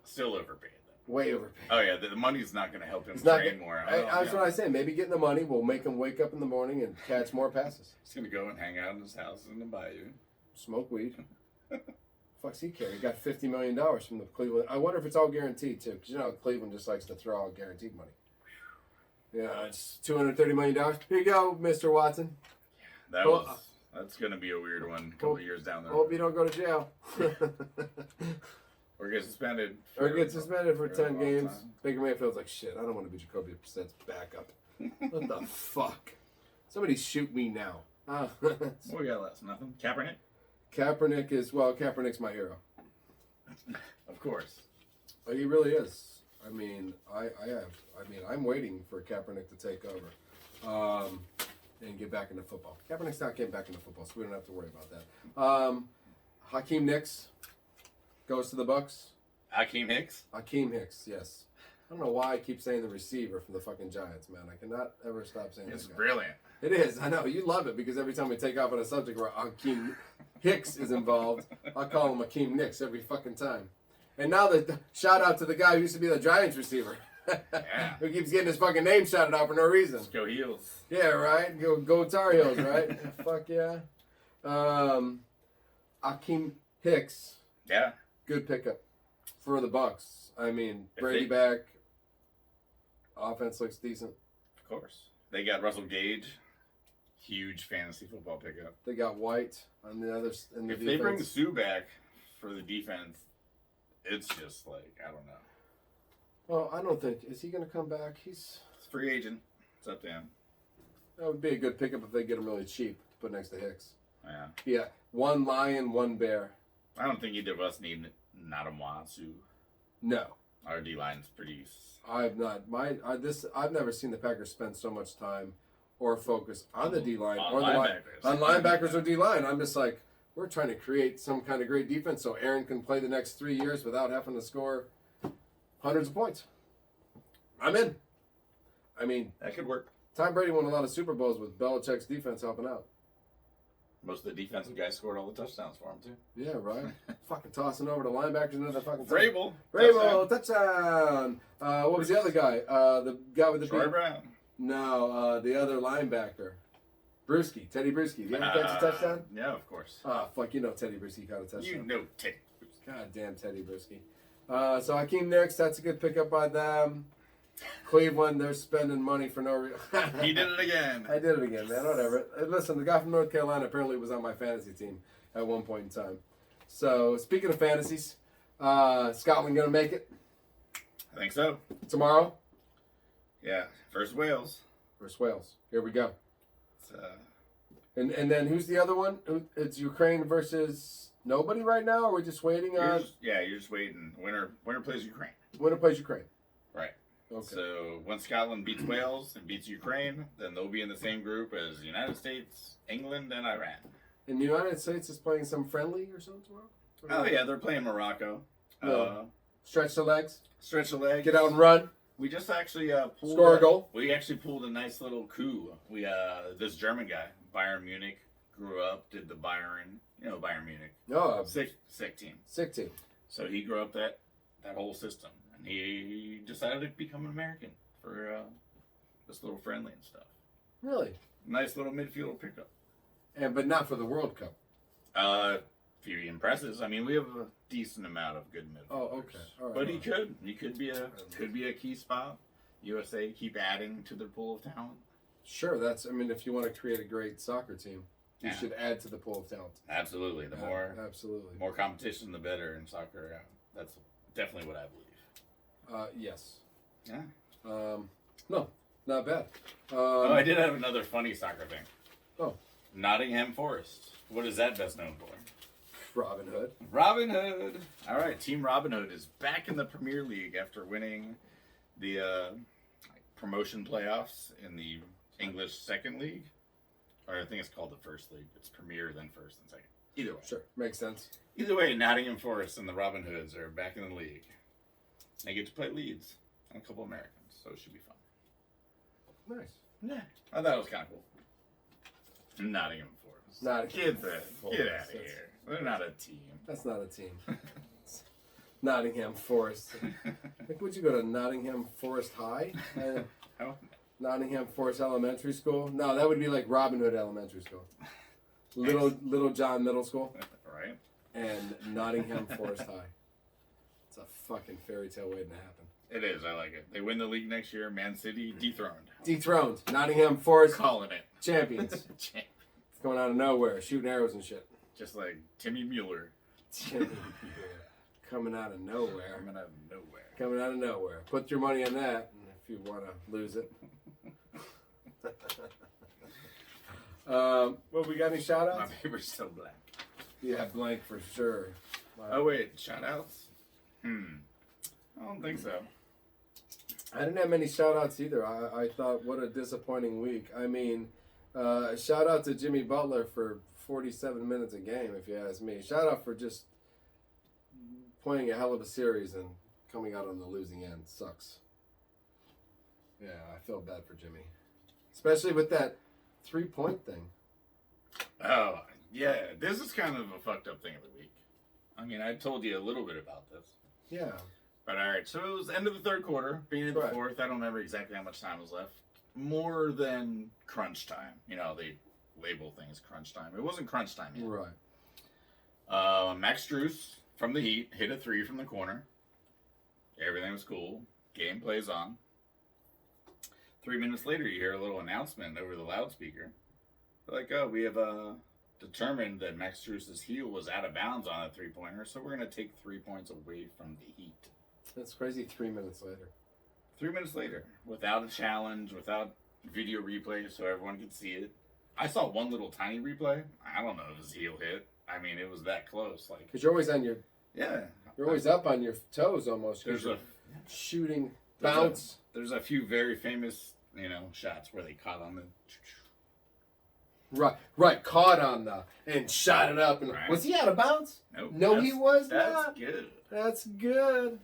Still overpaid. Way overpaid. Oh yeah, the money's not going to help him train more. That's what I say. Maybe getting the money will make him wake up in the morning and catch more passes. He's going to go and hang out in his house in the bayou. Smoke weed. Fuck's he care? He got $50 million from the Cleveland. I wonder if it's all guaranteed too, because you know Cleveland just likes to throw out guaranteed money. Yeah, it's $230 million. Here you go, Mr. Watson. That's going to be a weird one a couple of years down the road. Hope you don't go to jail. Or get suspended. For 10 games. Baker Mayfield's like, shit, I don't want to be Jacoby Brissett's backup. What the fuck? Somebody shoot me now. What we got left? Nothing? Kaepernick? Kaepernick's my hero. Of course. He really is. I mean, I'm waiting for Kaepernick to take over and get back into football. Kaepernick's not getting back into football, so we don't have to worry about that. Hakeem Nicks goes to the Bucks. Hakeem Hicks, yes. I don't know why I keep saying the receiver from the fucking Giants, man. I cannot ever stop saying it's that. brilliant. It is. I know. You love it because every time we take off on a subject where Hakeem Hicks is involved, I call him Hakeem Nicks every fucking time. And now the shout out to the guy who used to be the Giants receiver. Yeah. Who keeps getting his fucking name shouted out for no reason. Let's go Heels. Yeah, right? Go Tar Heels, right? Fuck yeah. Hakeem Hicks. Yeah. Good pickup for the Bucks. I mean, Brady back. Offense looks decent. Of course. They got Russell Gage. Huge fantasy football pickup. They got White on the other in the If defense. they bring Sue back for the defense, it's just like, I don't know. Well, I don't think... Is he going to come back? It's free agent. It's up to him. That would be a good pickup if they get him really cheap to put next to Hicks. Yeah. Yeah. One lion, one bear. I don't think either of us need Nadawasu. No. Our D-line's pretty... I've not. I've never seen the Packers spend so much time or focus on the D-line or on linebackers or D-line. I'm just like, we're trying to create some kind of great defense so Aaron can play the next 3 years without having to score hundreds of points. I'm in. I mean, that could work. Tom Brady won a lot of Super Bowls with Belichick's defense helping out. Most of the defensive guys scored all the touchdowns for him, too. Yeah, right. Fucking tossing over to linebackers another fucking Vrabel, touchdown. What was the other guy? The guy with the Troy Brown. No, the other linebacker. Bruschi, Teddy Bruschi. Did he ever catch a touchdown? Yeah, of course. Fuck, you know Teddy Bruschi caught a touchdown. You know Teddy Bruschi. God damn Teddy Bruschi. So Hakeem Nicks, that's a good pickup by them. Cleveland, they're spending money for no reason. He did it again. I did it again, man. Whatever. Listen, the guy from North Carolina apparently was on my fantasy team at one point in time. So, speaking of fantasies, Scotland going to make it? I think so. Tomorrow? Yeah. First Wales. Versus Wales. Here we go. It's, And then who's the other one? It's Ukraine versus Nobody right now, or we're just waiting on... You're just waiting. Winner plays Ukraine. Winner plays Ukraine. Right. Okay. So once Scotland beats Wales and beats Ukraine, then they'll be in the same group as the United States, England, and Iran. And the United States is playing some friendly or something tomorrow? Oh, yeah, they're playing Morocco. Stretch the legs. Stretch the legs. Get out and run. We just actually pulled Score a goal. We actually pulled a nice little coup. We this German guy, Bayern Munich, grew up, did the Bayern, Bayern Munich. Oh, sick team. Sick team. So he grew up that whole system, and he decided to become an American for this little friendly and stuff. Really? Nice little midfielder pickup. But not for the World Cup. If he impresses, I mean, we have a decent amount of good midfielders. Oh, okay. All right, but he could be a key spot. USA keep adding to their pool of talent. Sure, if you want to create a great soccer team, you should add to the pool of talent. Absolutely. The absolutely more competition, the better in soccer. That's definitely what I believe. Yes. Yeah. No, not bad. I did have another funny soccer thing. Oh. Nottingham Forest. What is that best known for? Robin Hood. Robin Hood. All right, Team Robin Hood is back in the Premier League after winning the promotion playoffs in the English Second League. Or I think it's called the First League. It's Premier, then First, and Second. Either way. Sure, makes sense. Either way, Nottingham Forest and the Robin Hoods are back in the league. They get to play Leeds and a couple Americans, so it should be fun. Nice. Yeah, I thought it was kind of cool. Nottingham Forest. Get out of here. They're not a team. That's not a team. Nottingham Forest. Would you go to Nottingham Forest High? Oh. Nottingham Forest Elementary School? No, that would be like Robin Hood Elementary School. Little John Middle School. Right. And Nottingham Forest High. It's a fucking fairy tale waiting to happen. It is. I like it. They win the league next year. Man City dethroned. Dethroned. Nottingham Forest. Calling it. Champions. It's coming out of nowhere. Shooting arrows and shit. Just like Timmy Mueller. Coming out of nowhere. Coming out of nowhere. Put your money on that if you want to lose it. Well, we got any shout outs? My paper's still blank. Yeah, blank for sure. Wow. Oh, wait. Shout outs? I don't think so. I didn't have many shout outs either. I thought, what a disappointing week. I mean, shout out to Jimmy Butler for 47 minutes a game, if you ask me. Shout out for just playing a hell of a series and coming out on the losing end. Sucks. Yeah, I feel bad for Jimmy. Especially with that 3-point thing. Oh, yeah. This is kind of a fucked up thing of the week. I mean, I told you a little bit about this. Yeah. But all right, so it was end of the third quarter, beginning of the fourth. I don't remember exactly how much time was left. More than crunch time. They label things crunch time. It wasn't crunch time yet. Right. Max Strus from the Heat hit a 3 from the corner. Everything was cool. Game plays on. 3 minutes later, you hear a little announcement over the loudspeaker. Like, oh, we have determined that Max Strus's heel was out of bounds on a 3-pointer, so we're going to take 3 points away from the Heat. That's crazy. 3 minutes later. 3 minutes later, without a challenge, without video replay so everyone could see it. I saw one little tiny replay. I don't know if his heel hit. I mean, it was that close. Because you're always on your... Yeah. You're always up on your toes almost. There's a shooting bounce. There's a few very famous, shots where they caught on the... Right. Caught on and shot it up. And was he out of bounds? Nope. No, he was not. That's good. That's good.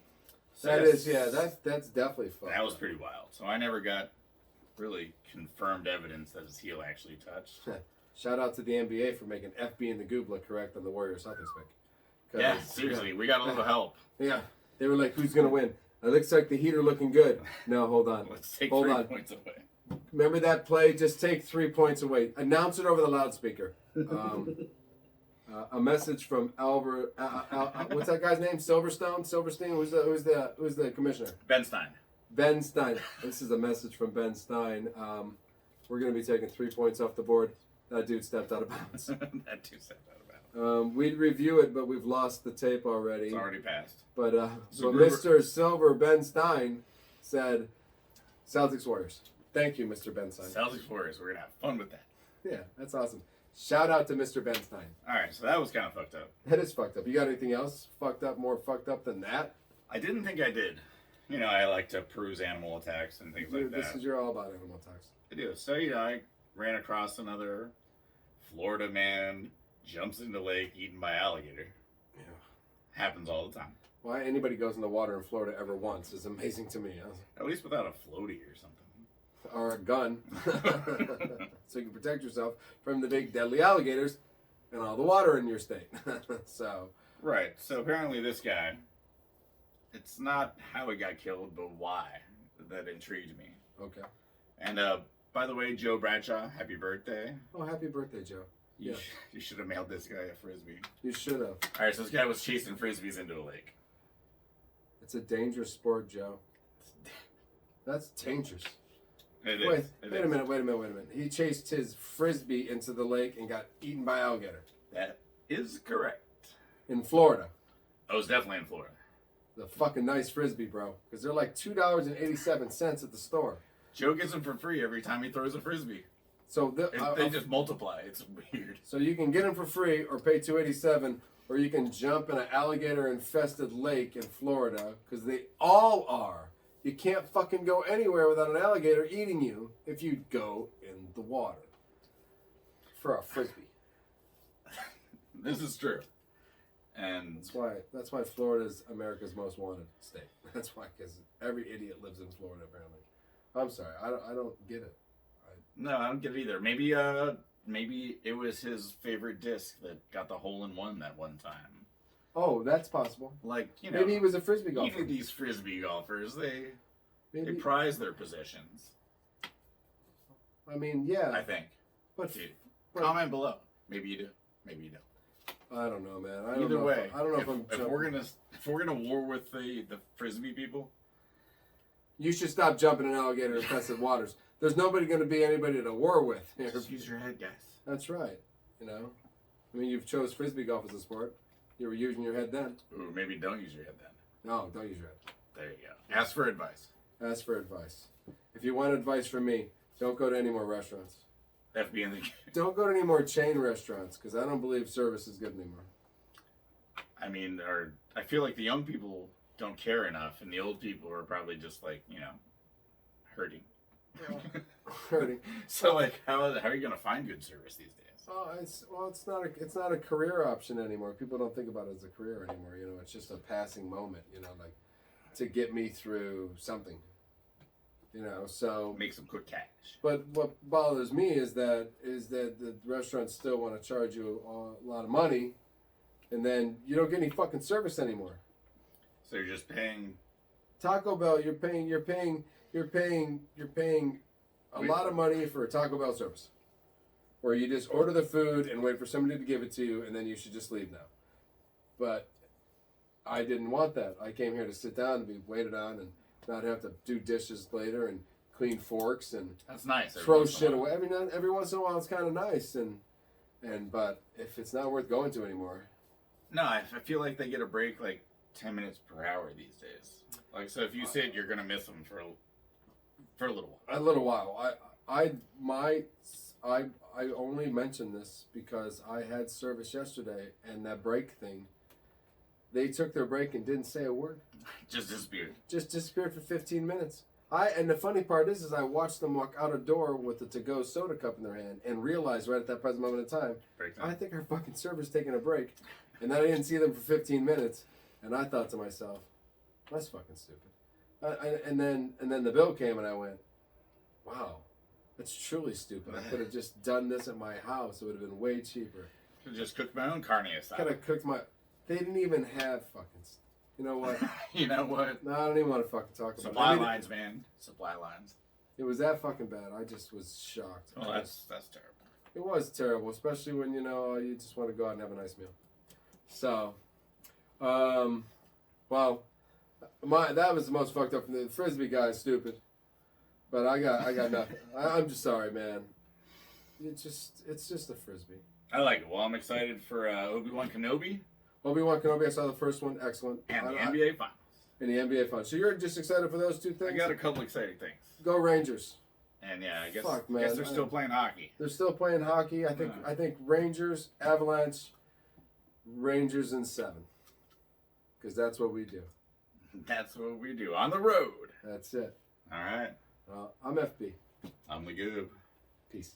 So That's definitely fun. That was pretty wild. So I never got really confirmed evidence that his heel actually touched. Shout out to the NBA for making FB and the goob look correct on the Warriors hockey stick. Yeah, seriously, we got a little help. Yeah, they were like, "Who's gonna win?" It looks like the Heat are looking good. No, hold on. Let's take hold 3 on. points away. Remember that play? Just take 3 points away. Announce it over the loudspeaker. A message from Albert. What's that guy's name? Silverstein. Who's the commissioner? Ben Stein. Ben Stein. This is a message from Ben Stein. We're going to be taking 3 points off the board. That dude stepped out of bounds. We'd review it, but we've lost the tape already. It's already passed. But Mr. Silver Ben Stein said, Celtics Warriors. Thank you, Mr. Ben Stein. Celtics Warriors. We're going to have fun with that. Yeah, that's awesome. Shout out to Mr. Benstein. All right, so that was kind of fucked up. That is fucked up. You got anything else more fucked up than that? I didn't think I did. You know, I like to peruse animal attacks and things like that. You're all about animal attacks. I do. So, you know, I ran across another Florida man jumps into lake eaten by alligator. Yeah. Happens all the time. Why anybody goes in the water in Florida ever once is amazing to me. At least without a floaty or something. Or a gun. So you can protect yourself from the big deadly alligators and all the water in your state. So. Right. So apparently this guy, it's not how he got killed, but why that intrigued me. Okay. And by the way, Joe Bradshaw, happy birthday. Oh, happy birthday, Joe. You should have mailed this guy a Frisbee. You should have. All right, so this guy was chasing Frisbees into a lake. It's a dangerous sport, Joe. That's dangerous. Wait a minute. He chased his Frisbee into the lake and got eaten by alligator. That is correct. In Florida. I was definitely in Florida. The fucking nice Frisbee, bro. Because they're like $2.87 at the store. Joe gets them for free every time he throws a Frisbee. So they just multiply. It's weird. So you can get them for free or pay $2.87, or you can jump in an alligator-infested lake in Florida, because they all are. You can't fucking go anywhere without an alligator eating you if you go in the water for a Frisbee. This is true. And that's why Florida's America's most wanted state. That's why, because every idiot lives in Florida apparently. I'm sorry, I don't get it. No, I don't get it either. Maybe it was his favorite disc that got the hole-in-one that one time. Oh, that's possible. Like, you know, maybe he was a Frisbee golfer. Even these Frisbee golfers, they prize their possessions. I mean, yeah. I think. But comment below. Maybe you do. Maybe you don't. I don't know, man. Either way, I don't know if we're gonna war with the Frisbee people, you should stop jumping in alligator-infested waters. There's nobody going to be anybody to war with. Just use your head, guys. That's right. You know, I mean, you've chose Frisbee golf as a sport. You were using your head then. Ooh, maybe don't use your head then. No, don't use your head. There you go. Ask for advice. Ask for advice. If you want advice from me, don't go to any more restaurants. FB in the Don't go to any more chain restaurants, because I don't believe service is good anymore. I mean, I feel like the young people don't care enough, and the old people are probably just like, you know, hurting. Hurting. So like, how are you gonna find good service these days? Oh, it's not a career option anymore. People don't think about it as a career anymore. You know, it's just a passing moment. You know, like to get me through something. You know, so make some quick cash. But what bothers me is that the restaurants still want to charge you a lot of money, and then you don't get any fucking service anymore. So you're just paying. Taco Bell, you're paying a lot of money for a Taco Bell service, where you just order the food and wait for somebody to give it to you, and then you should just leave now. But I didn't want that. I came here to sit down and be waited on and not have to do dishes later and clean forks and that's nice. Throw shit away. Every once in a while it's kind of nice, but if it's not worth going to anymore. No, I feel like they get a break like 10 minutes per hour these days. Like, so if you sit, you're gonna miss them for a little while. A little while. I only mention this because I had service yesterday, and that break thing. They took their break and didn't say a word. Just disappeared. Just disappeared for 15 minutes. And the funny part is I watched them walk out a door with a to-go soda cup in their hand and realized right at that present moment in time, I think our fucking server's taking a break. And then I didn't see them for 15 minutes, and I thought to myself, that's fucking stupid. And then the bill came, and I went, wow, that's truly stupid. I could have just done this at my house. It would have been way cheaper. Could have just cooked my own carne asada. Could have cooked my... They didn't even have fucking... You know what? You know what? No, I don't even want to fucking talk about it. Supply lines, man. Supply lines. It was that fucking bad. I just was shocked. Well, that's terrible. It was terrible, especially when, you know, you just want to go out and have a nice meal. So, well, that was the most fucked up. The Frisbee guy is stupid. But I got nothing. I'm just sorry, man. It's just a Frisbee. I like it. Well, I'm excited for Obi-Wan Kenobi. Obi-Wan Kenobi, I saw the first one. Excellent. And the NBA Finals. And the NBA Finals. So you're just excited for those two things? I got a couple exciting things. Go Rangers. And yeah, I guess Fuck, man. guess they're still playing hockey. They're still playing hockey. I think Rangers, Avalanche, Rangers in 7. Because that's what we do. That's what we do on the road. That's it. All right. I'm FB. I'm the goob. Peace.